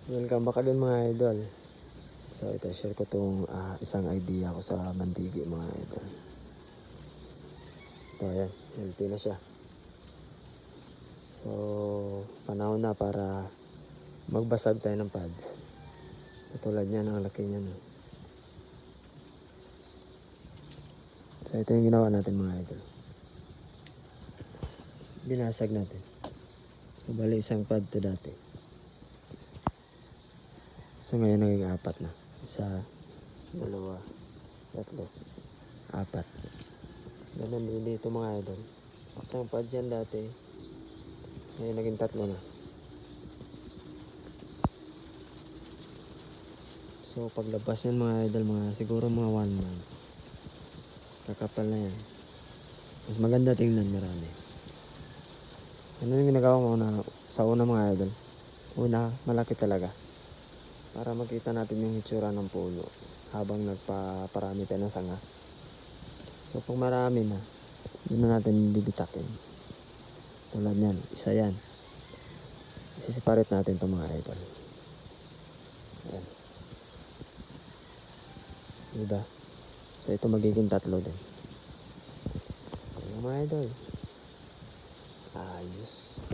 Welcome back again mga idol. So ito, share ko tong isang idea ko sa Mandigi mga idol. Ito yan, healthy na siya. So panahon na para magbasag tayo ng pads. Katulad niyan, ang laki niyan. So ito yung ginawa natin mga idol. Binasag natin. So bali isang pad to dati. So ngayon naging 4 na. 1, 2, 3, 4. Ganun din dito mga idol. Isang pad yan dati. Ngayon naging 3 na. So paglabas yan mga idol, siguro mga 1 month. Kakapal na yan. Mas maganda tingnan, marami. Ano yung ginagawa mo na sa una mga idol? Una, malaki talaga. Para makita natin yung hitsura ng puno habang nagpaparami tayo ng sanga. So pag marami na, yun na natin bibitakin. Tulad yan, isa yan. Isisiparit natin itong mga idol. Ayan. Diba? So ito magiging 3 din. Ayan mga idol. Ayos.